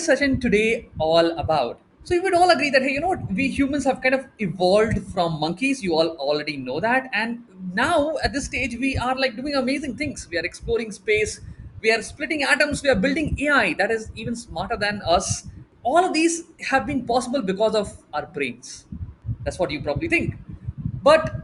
session today all about? So you would all agree that, hey, you know what, we humans have kind of evolved from monkeys. You all already know that. And now at this stage, we are like doing amazing things. We are exploring space. We are splitting atoms. We are building AI that is even smarter than us. All of these have been possible because of our brains. That's what you probably think. But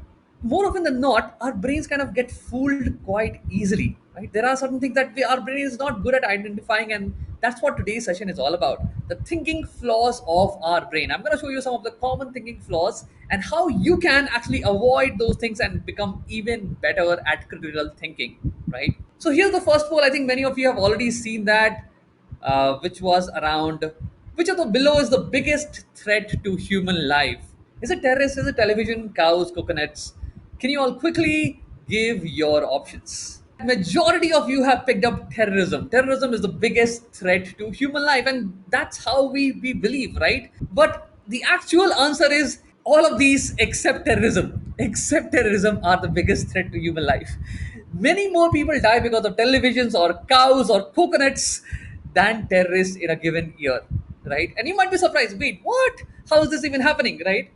more often than not, our brains kind of get fooled quite easily. Right? There are certain things that our brain is not good at identifying, and that's what today's session is all about. The thinking flaws of our brain. I'm going to show you some of the common thinking flaws and how you can actually avoid those things and become even better at critical thinking. Right? So here's the first poll. I think many of you have already seen that, which was around which of the below is the biggest threat to human life? Is it terrorists? Is it television, cows, coconuts? Can you all quickly give your options? Majority of you have picked up terrorism. Terrorism is the biggest threat to human life, and that's how we believe, right? But the actual answer is all of these except terrorism. Except terrorism are the biggest threat to human life. Many more people die because of televisions or cows or coconuts than terrorists in a given year, right? And you might be surprised, wait, what? How is this even happening, right?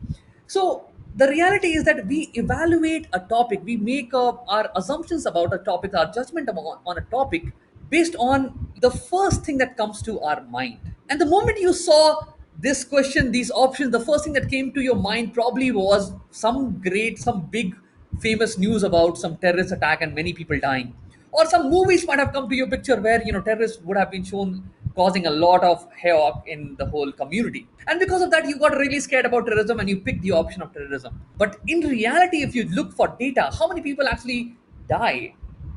So the reality is that we evaluate a topic, we make up our assumptions about a topic, our judgment on a topic based on the first thing that comes to our mind. And the moment you saw this question, these options, the first thing that came to your mind probably was some big famous news about some terrorist attack and many people dying. Or some movies might have come to your picture where terrorists would have been shown causing a lot of havoc in the whole community. And because of that, you got really scared about terrorism and you picked the option of terrorism. But in reality, if you look for data, how many people actually die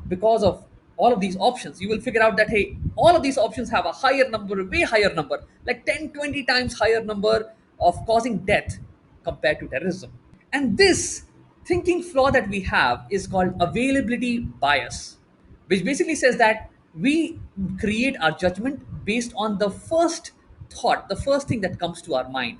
because of all of these options, you will figure out that, hey, all of these options have a higher number, way higher number, like 10, 20 times higher number of causing death compared to terrorism. And this thinking flaw that we have is called availability bias, which basically says that we create our judgment based on the first thought, the first thing that comes to our mind,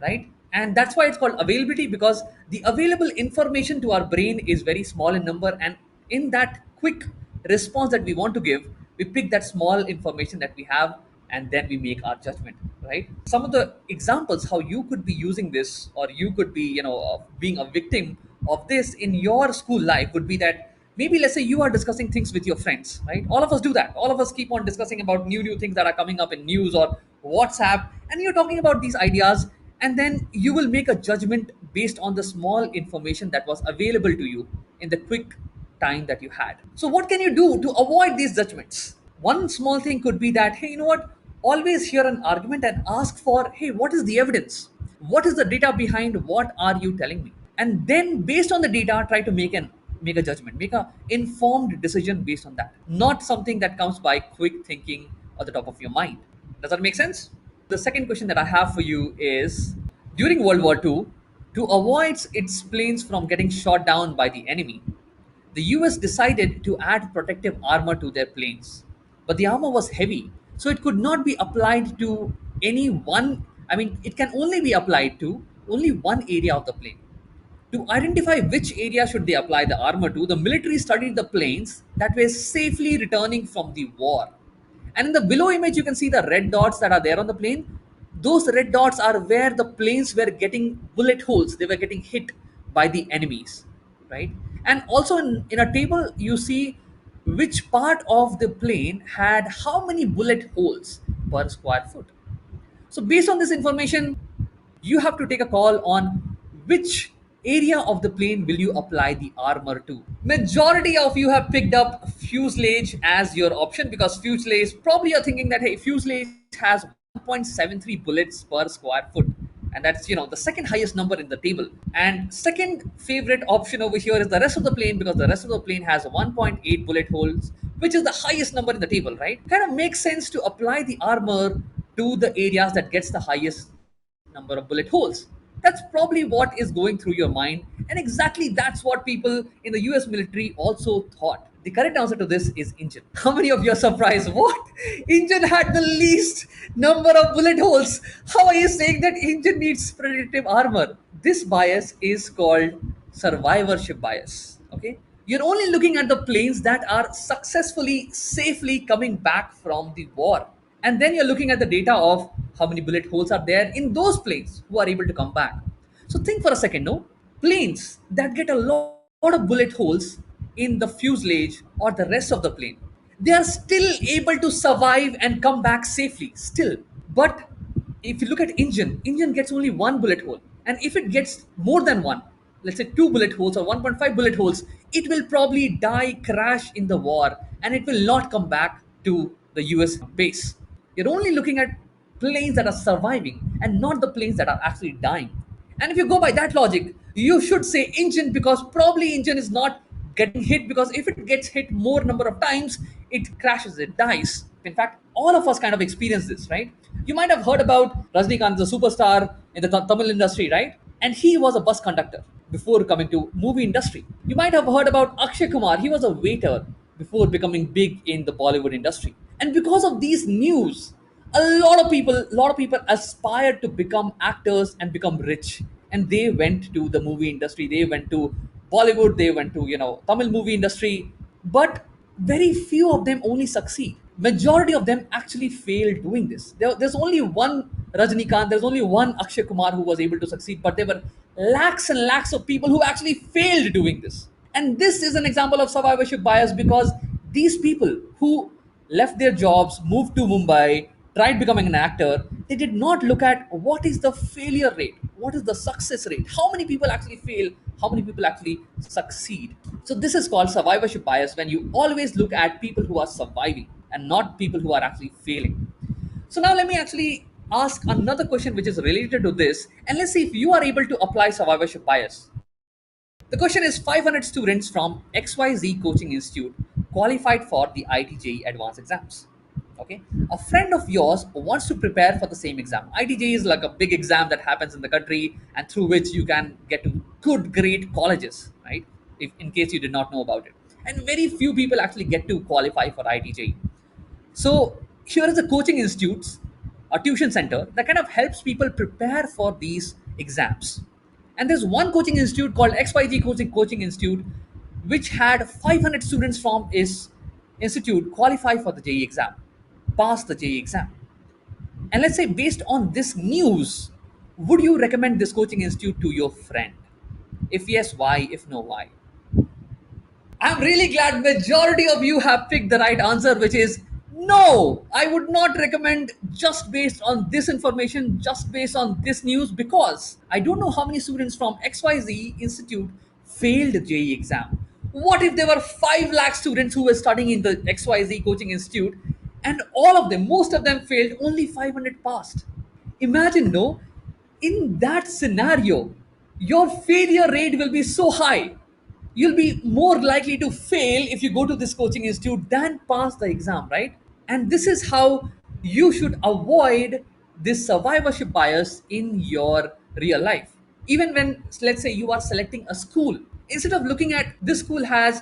right? And that's why it's called availability, because the available information to our brain is very small in number. And in that quick response that we want to give, we pick that small information that we have and then we make our judgment, right? Some of the examples how you could be using this, or you could be being a victim of this in your school life, would be that maybe, let's say, you are discussing things with your friends, right? All of us do that. All of us keep on discussing about new things that are coming up in news or WhatsApp, and you're talking about these ideas, and then you will make a judgment based on the small information that was available to you in the quick time that you had. So what can you do to avoid these judgments? One small thing could be that, hey, you know what, always hear an argument and ask for, hey, what is the evidence, what is the data behind what are you telling me? And then based on the data, try to make a judgment, make a informed decision based on that, not something that comes by quick thinking at the top of your mind. Does that make sense? The second question that I have for you is, during World War II, to avoid its planes from getting shot down by the enemy, the US decided to add protective armor to their planes. But the armor was heavy, so it could not be applied to any one. I mean, it can only be applied to only one area of the plane. To identify which area should they apply the armor to, the military studied the planes that were safely returning from the war. And in the below image, you can see the red dots that are there on the plane. Those red dots are where the planes were getting bullet holes. They were getting hit by the enemies, right? And also in a table, you see which part of the plane had how many bullet holes per square foot. So based on this information, you have to take a call on which area of the plane will you apply the armor to. Majority of you have picked up fuselage as your option, because fuselage, probably you're thinking that, hey, fuselage has 1.73 bullets per square foot, and that's the second highest number in the table. And second favorite option over here is the rest of the plane, because the rest of the plane has 1.8 bullet holes, which is the highest number in the table, right? Kind of makes sense to apply the armor to the areas that gets the highest number of bullet holes. That's probably what is going through your mind, and exactly that's what people in the US military also thought. The correct answer to this is engine. How many of you are surprised? What? Engine had the least number of bullet holes. How are you saying that engine needs protective armor? This bias is called survivorship bias. Okay? You're only looking at the planes that are successfully, safely coming back from the war. And then you're looking at the data of how many bullet holes are there in those planes who are able to come back. So think for a second, no? Planes that get a lot of bullet holes in the fuselage or the rest of the plane, they are still able to survive and come back safely, still. But if you look at engine gets only one bullet hole. And if it gets more than one, let's say two bullet holes or 1.5 bullet holes, it will probably die, crash in the war, and it will not come back to the US base. You're only looking at planes that are surviving and not the planes that are actually dying. And if you go by that logic, you should say engine, because probably engine is not getting hit, because if it gets hit more number of times, it crashes, it dies. In fact, all of us kind of experience this, right? You might have heard about Rajnikant, the superstar in the Tamil industry, right? And he was a bus conductor before coming to movie industry. You might have heard about Akshay Kumar. He was a waiter before becoming big in the Bollywood industry. And because of these news, a lot of people aspired to become actors and become rich, and they went to the movie industry, they went to Bollywood, they went to Tamil movie industry. But very few of them only succeed. Majority of them actually failed doing this. There's only one Rajnikant, there's only one Akshay Kumar who was able to succeed, but there were lakhs and lakhs of people who actually failed doing this. And this is an example of survivorship bias, because these people who left their jobs, moved to Mumbai, tried becoming an actor, they did not look at what is the failure rate, what is the success rate, how many people actually fail, how many people actually succeed. So, this is called survivorship bias, when you always look at people who are surviving and not people who are actually failing. So, now let me actually ask another question which is related to this, and let's see if you are able to apply survivorship bias. The question is 500 students from XYZ Coaching Institute qualified for the ITJE advanced exams. Okay. A friend of yours wants to prepare for the same exam. ITJE is like a big exam that happens in the country and through which you can get to good, great colleges, right? If in case you did not know about it. And very few people actually get to qualify for ITJE. So here is a coaching institutes, a tuition center that kind of helps people prepare for these exams. And there's one coaching institute called XYG Coaching Institute, which had 500 students from its institute qualify for the JE exam, pass the JE exam. And let's say based on this news, would you recommend this coaching institute to your friend? If yes, why? If no, why? I'm really glad majority of you have picked the right answer, which is no. I would not recommend just based on this information, just based on this news, because I don't know how many students from XYZ Institute failed JE exam. What if there were 5 lakh students who were studying in the XYZ Coaching Institute, and all of them, most of them failed, only 500 passed? Imagine, no? In that scenario, your failure rate will be so high. You'll be more likely to fail if you go to this coaching institute than pass the exam, right? And this is how you should avoid this survivorship bias in your real life. Even when, let's say, you are selecting a school, instead of looking at this school has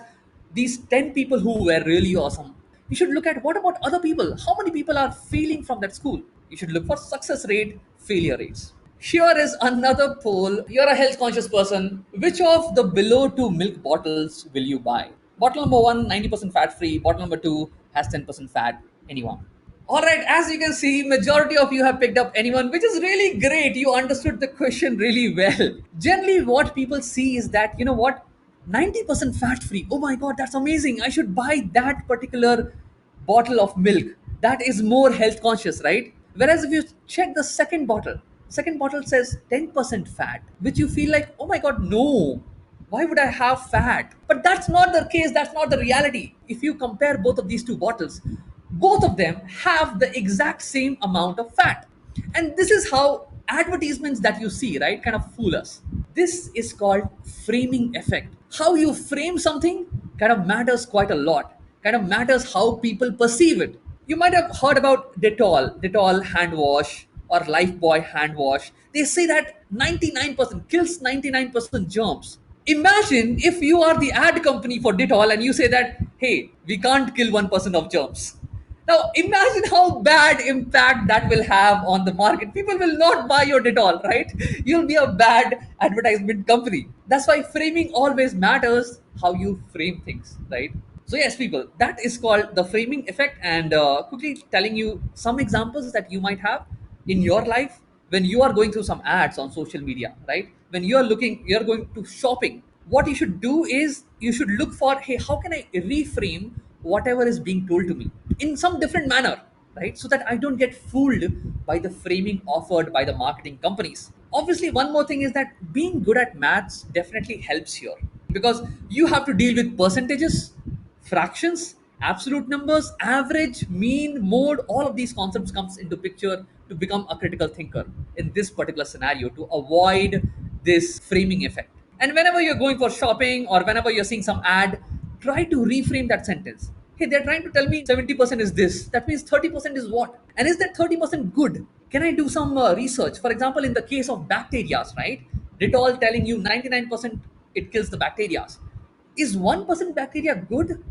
these 10 people who were really awesome, you should look at what about other people? How many people are failing from that school? You should look for success rate, failure rates. Here is another poll. You're a health conscious person. Which of the below two milk bottles will you buy? Bottle number one, 90% fat free. Bottle number two has 10% fat. Anyone? All right, as you can see, majority of you have picked up anyone, which is really great. You understood the question really well. Generally, what people see is that, you know what, 90% fat free. Oh my God, that's amazing. I should buy that particular bottle of milk. That is more health conscious, right? Whereas if you check the second bottle says 10% fat, which you feel like, oh my God, no. Why would I have fat? But that's not the case. That's not the reality. If you compare both of these two bottles, both of them have the exact same amount of fat. And this is how advertisements that you see, right, kind of fool us. This is called framing effect. How you frame something kind of matters quite a lot, kind of matters how people perceive it. You might have heard about Dettol hand wash or Lifebuoy hand wash. They say that 99% kills 99% germs. Imagine if you are the ad company for Dettol and you say that, hey, we can't kill 1% of germs. Now, imagine how bad impact that will have on the market. People will not buy your Dettol, right? You'll be a bad advertisement company. That's why framing always matters, how you frame things, right? So yes, people, that is called the framing effect. And quickly telling you some examples that you might have in your life when you are going through some ads on social media, right? When you are looking, you are going to shopping. What you should do is you should look for, hey, how can I reframe whatever is being told to me in some different manner, right? So that I don't get fooled by the framing offered by the marketing companies. Obviously, one more thing is that being good at maths definitely helps here because you have to deal with percentages, fractions, absolute numbers, average, mean, mode. All of these concepts comes into picture to become a critical thinker in this particular scenario to avoid this framing effect. And whenever you're going for shopping or whenever you're seeing some ad, try to reframe that sentence. Hey, they're trying to tell me 70% is this. That means 30% is what? And is that 30% good? Can I do some research? For example, in the case of bacteria, right? Dettol telling you 99% it kills the bacteria. Is 1% bacteria good?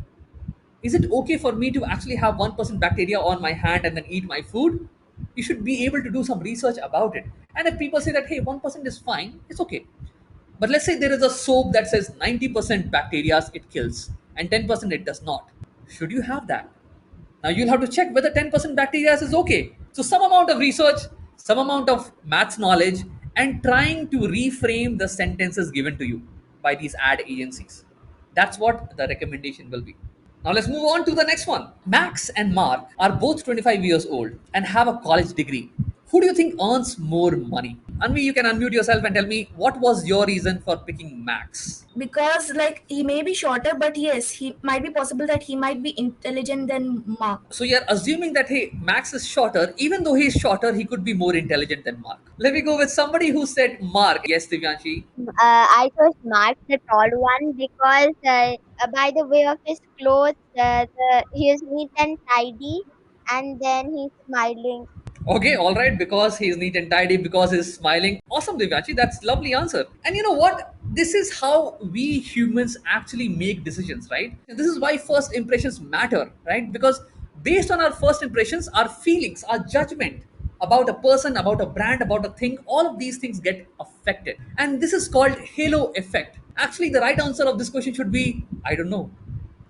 Is it okay for me to actually have 1% bacteria on my hand and then eat my food? You should be able to do some research about it. And if people say that, hey, 1% is fine, it's okay. But let's say there is a soap that says 90% bacteria it kills and 10% it does not. Should you have that? Now you'll have to check whether 10% bacteria is okay. So some amount of research, some amount of maths knowledge, and trying to reframe the sentences given to you by these ad agencies. That's what the recommendation will be. Now let's move on to the next one. Max and Mark are both 25 years old and have a college degree. Who do you think earns more money? Anvi, you can unmute yourself and tell me what was your reason for picking Max? Because like he may be shorter, but yes, he might be possible that he might be intelligent than Mark. So you're assuming that hey, Max is shorter, even though he's shorter, he could be more intelligent than Mark. Let me go with somebody who said Mark. Yes, Divyanshi. I chose Mark, the tall one, because by the way of his clothes, he is neat and tidy, and then he's smiling. Okay, all right, because he's neat and tidy, because he's smiling. Awesome, Divyanshi. That's lovely answer. And you know what? This is how we humans actually make decisions, right? And this is why first impressions matter, right? Because based on our first impressions, our feelings, our judgment about a person, about a brand, about a thing, all of these things get affected. And this is called halo effect. Actually, the right answer of this question should be I don't know.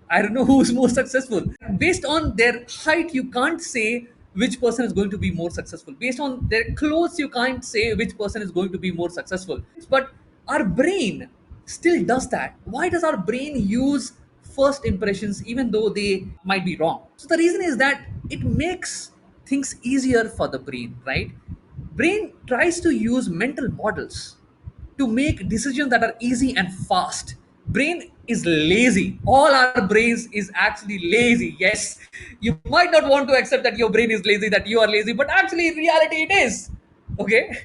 I don't know who's more successful. Based on their height, you can't say which person is going to be more successful. Based on their clothes, you can't say which person is going to be more successful. But our brain still does that. Why does our brain use first impressions even though they might be wrong? So the reason is that it makes things easier for the brain, right? Brain tries to use mental models to make decisions that are easy and fast. Brain is lazy. All our brains is actually lazy. Yes, you might not want to accept that your brain is lazy, that you are lazy, but actually in reality it is. Okay,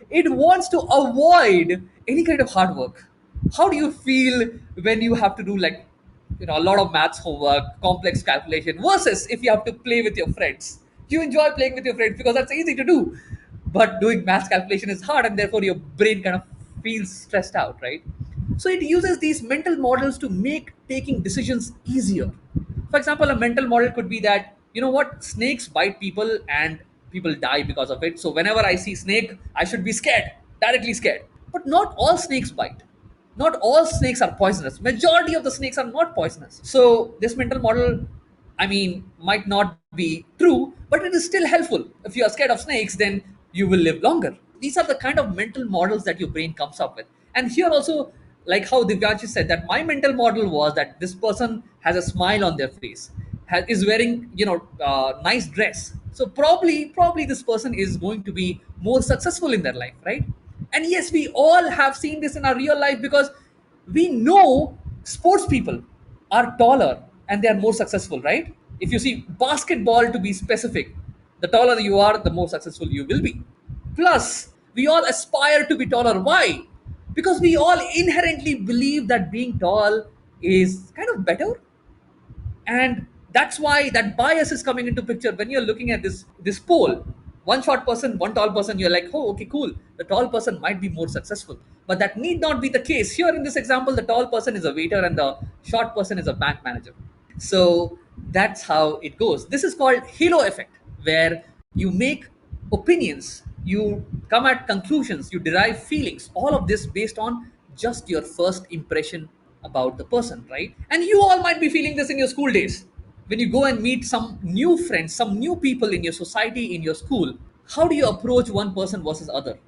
it wants to avoid any kind of hard work. How do you feel when you have to do like a lot of maths homework, complex calculation versus if you have to play with your friends? You enjoy playing with your friends because that's easy to do, but doing maths calculation is hard and therefore your brain kind of feels stressed out, right? So it uses these mental models to make taking decisions easier. For example, a mental model could be that snakes bite people and people die because of it, so whenever I see snake I should be scared, directly scared. But not all snakes bite, not all snakes are poisonous. Majority of the snakes are not poisonous. So this mental model, I mean, might not be true, but it is still helpful. If you are scared of snakes, then you will live longer. These are the kind of mental models that your brain comes up with. And here also, like how Divyanshi said, that my mental model was that this person has a smile on their face, is wearing nice dress. So probably this person is going to be more successful in their life, right? And yes, we all have seen this in our real life because we know sports people are taller and they are more successful, right? If you see basketball to be specific, the taller you are, the more successful you will be. Plus, we all aspire to be taller. Why? Because we all inherently believe that being tall is kind of better, and that's why that bias is coming into picture when you're looking at this poll. One short person, one tall person, you're like, oh, okay, cool, the tall person might be more successful. But that need not be the case. Here in this example, the tall person is a waiter and the short person is a bank manager. So that's how it goes. This is called halo effect, where you make opinions, you come at conclusions, you derive feelings, all of this based on just your first impression about the person, right? And you all might be feeling this in your school days. When you go and meet some new friends, some new people in your society, in your school, how do you approach one person versus other?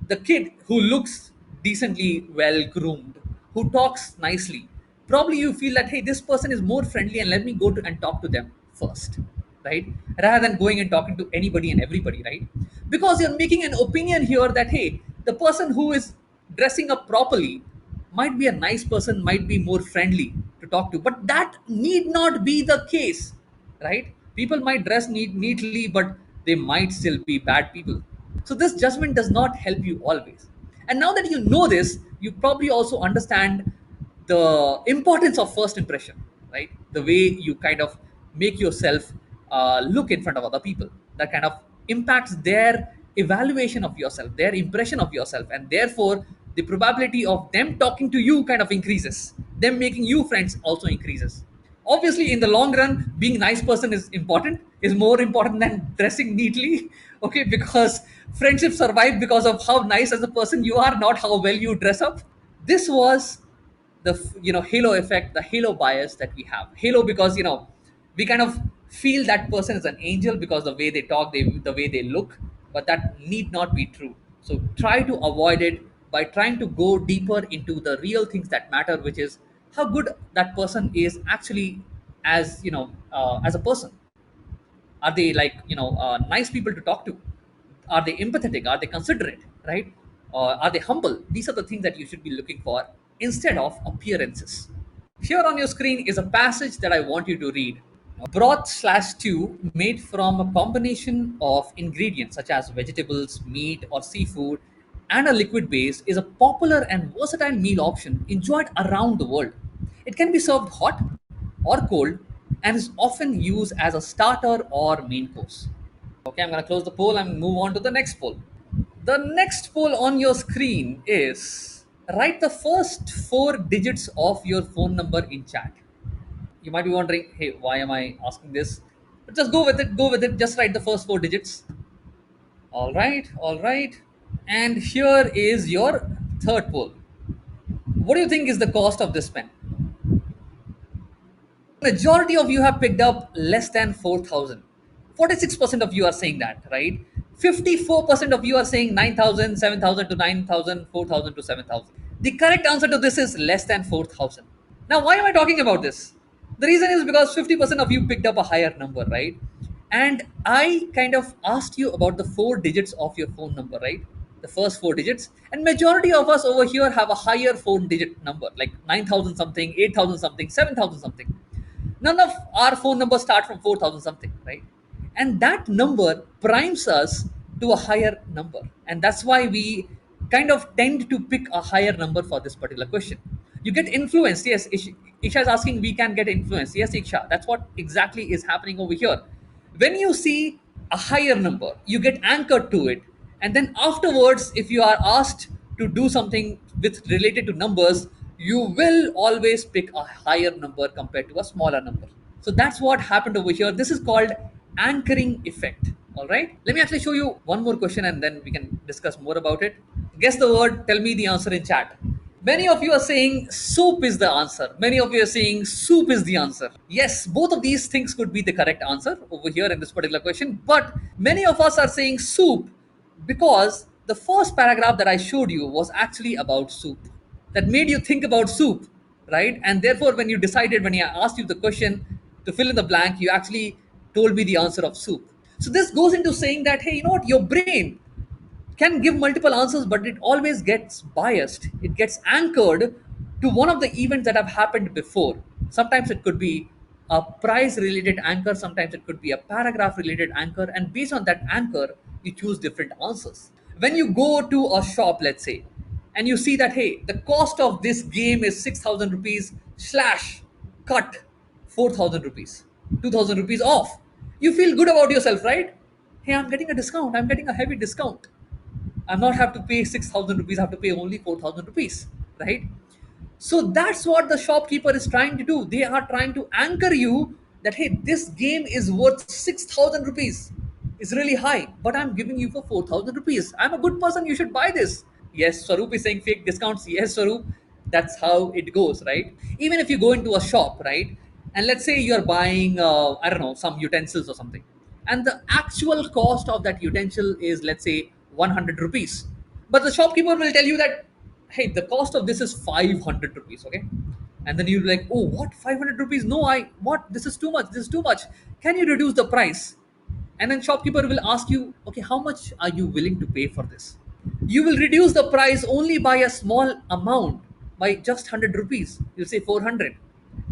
The kid who looks decently well groomed, who talks nicely, probably you feel that, hey, this person is more friendly and let me go to and talk to them first, right? Rather than going and talking to anybody and everybody, right? Because you're making an opinion here that, hey, the person who is dressing up properly might be a nice person, might be more friendly to talk to, but that need not be the case, right? People might dress neatly, but they might still be bad people. So this judgment does not help you always. And now that you know this, you probably also understand the importance of first impression, right? The way you kind of make yourself look in front of other people, that kind of impacts their evaluation of yourself, their impression of yourself, and therefore the probability of them talking to you kind of increases, them making you friends also increases. Obviously, in the long run, being a nice person is important, is more important than dressing neatly. Okay, because friendships survive because of how nice as a person you are, not how well you dress up. This was the halo effect, the halo bias that we have. Halo because we kind of feel that person is an angel because the way they talk, the way they look, but that need not be true. So try to avoid it by trying to go deeper into the real things that matter, which is how good that person is actually as as a person. Are they like nice people to talk to? Are they empathetic? Are they considerate, right? Or are they humble? These are the things that you should be looking for instead of appearances. Here on your screen is a passage that I want you to read. Broth slash stew made from a combination of ingredients such as vegetables, meat, or seafood, and a liquid base is a popular and versatile meal option enjoyed around the world. It can be served hot or cold and is often used as a starter or main course. Okay, I'm going to close the poll and move on to the next poll. The next poll on your screen is write the first four digits of your phone number in chat. You might be wondering, hey, why am I asking this? But just go with it, go with it. Just write the first four digits. All right, all right. And here is your third poll. What do you think is the cost of this pen? Majority of you have picked up less than 4,000. 46% of you are saying that, right? 54% of you are saying 9,000, 7,000 to 9,000, 4,000 to 7,000. The correct answer to this is less than 4,000. Now, why am I talking about this? The reason is because 50% of you picked up a higher number, right? And I kind of asked you about the four digits of your phone number, right? The first four digits. And majority of us over here have a higher phone digit number, like 9,000 something, 8,000 something, 7,000 something. None of our phone numbers start from 4,000 something, right? And that number primes us to a higher number. And that's why we kind of tend to pick a higher number for this particular question. You get influenced. Yes, Isha is asking, we can get influenced. Yes, Isha, that's what exactly is happening over here. When you see a higher number, you get anchored to it. And then afterwards, if you are asked to do something with related to numbers, you will always pick a higher number compared to a smaller number. So that's what happened over here. This is called anchoring effect. All right. Let me actually show you one more question and then we can discuss more about it. Guess the word, tell me the answer in chat. Many of you are saying soup is the answer. Many of you are saying soup is the answer. Yes, both of these things could be the correct answer over here in this particular question. But many of us are saying soup because the first paragraph that I showed you was actually about soup. That made you think about soup, right? And therefore, when I asked you the question to fill in the blank, you actually told me the answer of soup. So this goes into saying that, hey, you know what, your brain can give multiple answers, but it always gets biased. It gets anchored to one of the events that have happened before. Sometimes it could be a price related anchor, sometimes it could be a paragraph related anchor, and based on that anchor, you choose different answers. When you go to a shop, let's say, and you see that, hey, the cost of this game is 6,000 rupees slash cut 4,000 rupees, 2,000 rupees off, you feel good about yourself, right? Hey, I'm getting a discount, I'm getting a heavy discount. I'm not have to pay 6,000 rupees, I have to pay only 4,000 rupees, right? So that's what the shopkeeper is trying to do. They are trying to anchor you that, hey, this game is worth 6,000 rupees. It's really high, but I'm giving you for 4,000 rupees. I'm a good person, you should buy this. Yes, Swaroop is saying fake discounts. Yes, Swaroop. That's how it goes, right? Even if you go into a shop, right, and let's say you're buying I don't know, some utensils or something, and the actual cost of that utensil is, let's say, 100 rupees, but the shopkeeper will tell you that, hey, the cost of this is 500 rupees, okay? And then you're like, oh, what, 500 rupees? No, I what, this is too much, this is too much, can you reduce the price? And then shopkeeper will ask you, okay, how much are you willing to pay for this? You will reduce the price only by a small amount, by just 100 rupees. You'll say 400.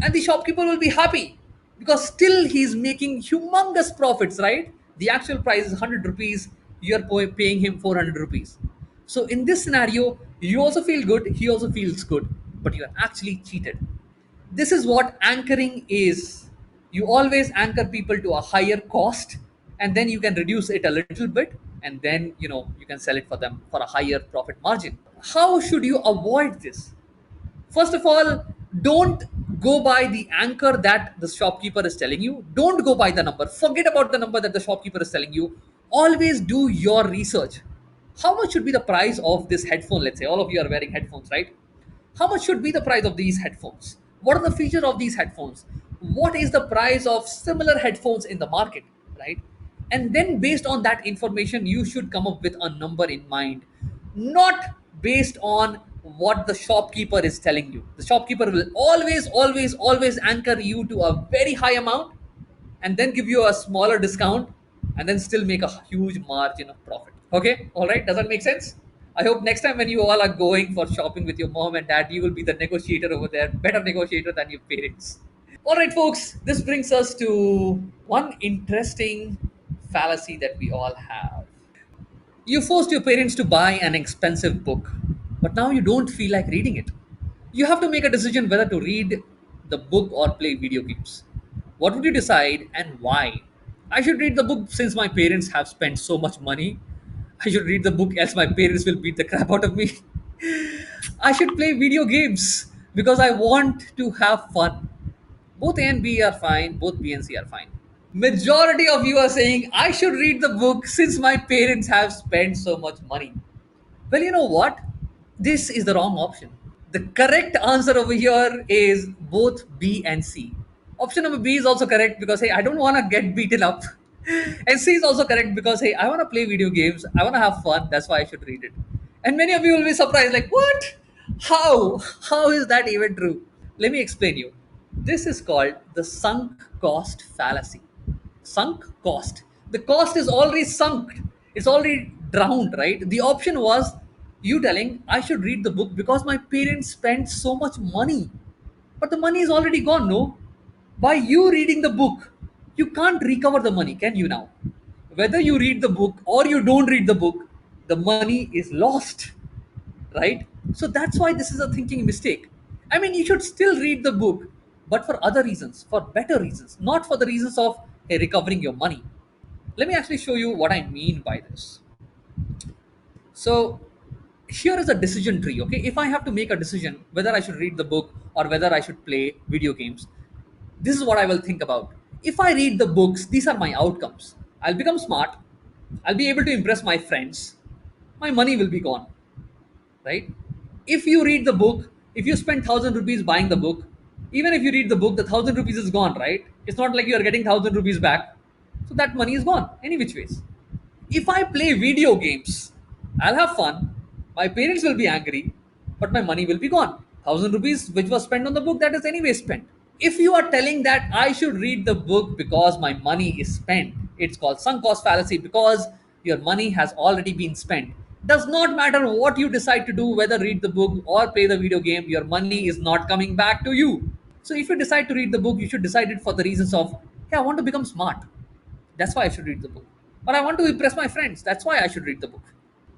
And the shopkeeper will be happy because still he's making humongous profits, right? The actual price is 100 rupees. You're paying him 400 rupees. So in this scenario, you also feel good, he also feels good, but you're actually cheated. This is what anchoring is. You always anchor people to a higher cost, and then you can reduce it a little bit, and then you can sell it for them for a higher profit margin. How should you avoid this? First of all, don't go by the anchor that the shopkeeper is telling you. Don't go by the number. Forget about the number that the shopkeeper is telling you. Always do your research. How much should be the price of this headphone? Let's say all of you are wearing headphones, right? How much should be the price of these headphones? What are the features of these headphones? What is the price of similar headphones in the market, right? And then based on that information, you should come up with a number in mind, not based on what the shopkeeper is telling you. The shopkeeper will always anchor you to a very high amount and then give you a smaller discount and then still make a huge margin of profit. Okay, all right, does that make sense? I hope next time when you all are going for shopping with your mom and dad, you will be the negotiator over there, better negotiator than your parents. All right, folks, this brings us to one interesting fallacy that we all have. You forced your parents to buy an expensive book, but now you don't feel like reading it. You have to make a decision whether to read the book or play video games. What would you decide and why? I should read the book since my parents have spent so much money. I should read the book else my parents will beat the crap out of me. I should play video games because I want to have fun. Both A and B are fine, both B and C are fine. Majority of you are saying I should read the book since my parents have spent so much money. Well, you know what? This is the wrong option. The correct answer over here is both B and C. Option number B is also correct because hey, I don't want to get beaten up. And C is also correct because hey, I want to play video games, I want to have fun, that's why I should read it. And many of you will be surprised, like, what? How? How is that even true? Let me explain you. This is called the sunk cost fallacy. Sunk cost. The cost is already sunk. It's already drowned, right? The option was you telling I should read the book because my parents spent so much money. But the money is already gone, no? By you reading the book, you can't recover the money, can you now? Whether you read the book or you don't read the book, the money is lost, right? So that's why this is a thinking mistake. I mean, you should still read the book, but for other reasons, for better reasons, not for the reasons of hey, recovering your money. Let me actually show you what I mean by this. So here is a decision tree. Okay, if I have to make a decision whether I should read the book or whether I should play video games, this is what I will think about. If I read the books, these are my outcomes. I'll become smart, I'll be able to impress my friends, my money will be gone, right? If you read the book, if you spend 1,000 rupees buying the book, even if you read the book, the 1,000 rupees is gone, right? It's not like you are getting 1,000 rupees back. So that money is gone, any which ways. If I play video games, I'll have fun. My parents will be angry, but my money will be gone. 1,000 rupees, which was spent on the book, that is anyway spent. If you are telling that I should read the book because my money is spent, it's called sunk cost fallacy because your money has already been spent. Does not matter what you decide to do, whether read the book or play the video game, your money is not coming back to you. So if you decide to read the book, you should decide it for the reasons of, hey, I want to become smart. That's why I should read the book. Or I want to impress my friends. That's why I should read the book.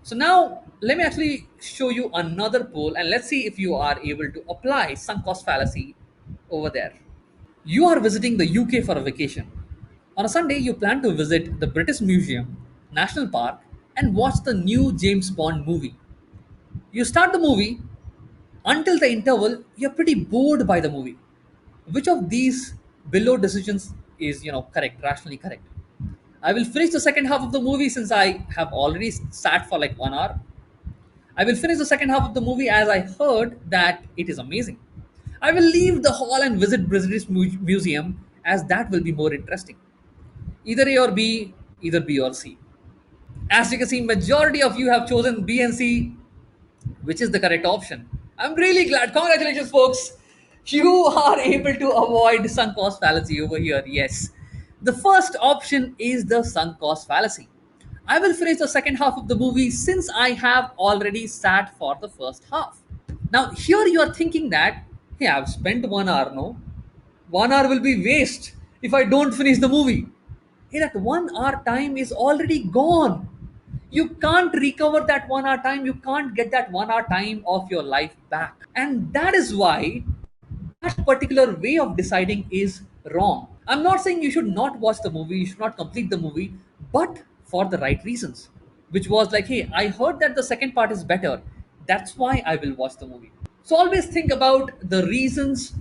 So now let me actually show you another poll and let's see if you are able to apply sunk cost fallacy over there. You are visiting the UK for a vacation. On a Sunday, you plan to visit the British Museum, National Park, and watch the new James Bond movie. You start the movie. Until the interval, you're pretty bored by the movie. Which of these below decisions is correct, rationally correct? I will finish the second half of the movie since I have already sat for like 1 hour. I will finish the second half of the movie as I heard that it is amazing. I will leave the hall and visit British Museum as that will be more interesting. Either A or B, either B or C. As you can see, majority of you have chosen B and C, which is the correct option. I'm really glad. Congratulations, folks. You are able to avoid sunk cost fallacy over here. Yes. The first option is the sunk cost fallacy. I will finish the second half of the movie since I have already sat for the first half. Now, here you are thinking that, hey, I've spent 1 hour, no? 1 hour will be waste if I don't finish the movie. Hey, that 1 hour time is already gone. You can't recover that 1 hour time. You can't get that 1 hour time of your life back. And that is why that particular way of deciding is wrong. I'm not saying you should not watch the movie, you should not complete the movie, but for the right reasons. Which was like, hey, I heard that the second part is better. That's why I will watch the movie. So always think about the reasons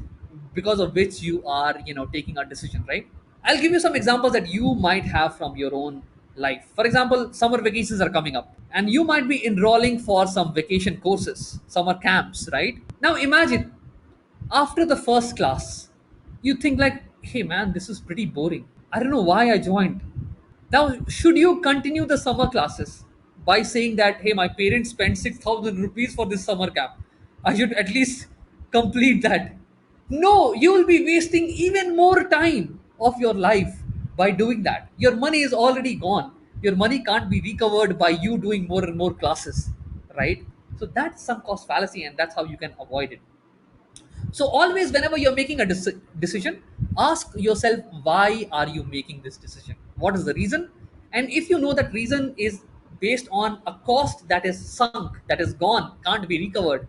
because of which you are, taking a decision, right? I'll give you some examples that you might have from your own life. For example, summer vacations are coming up and you might be enrolling for some vacation courses, summer camps, right? Now imagine after the first class, you think like, hey man, this is pretty boring. I don't know why I joined. Now, should you continue the summer classes by saying that, hey, my parents spent 6,000 rupees for this summer camp? I should at least complete that. No, you will be wasting even more time of your life by doing that. Your money is already gone. Your money can't be recovered by you doing more and more classes, right? So that's some cost fallacy, and that's how you can avoid it. So always, whenever you're making a decision, ask yourself, why are you making this decision? What is the reason? And if you know that reason is based on a cost that is sunk, that is gone, can't be recovered,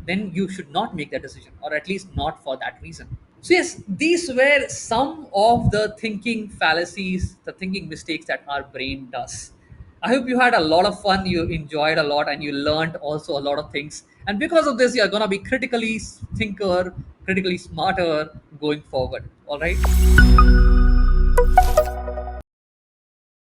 then you should not make that decision, or at least not for that reason. So yes, these were some of the thinking fallacies, the thinking mistakes that our brain does. I hope you had a lot of fun, you enjoyed a lot, and you learned also a lot of things. And because of this, you're gonna be critically thinker, critically smarter going forward. All right.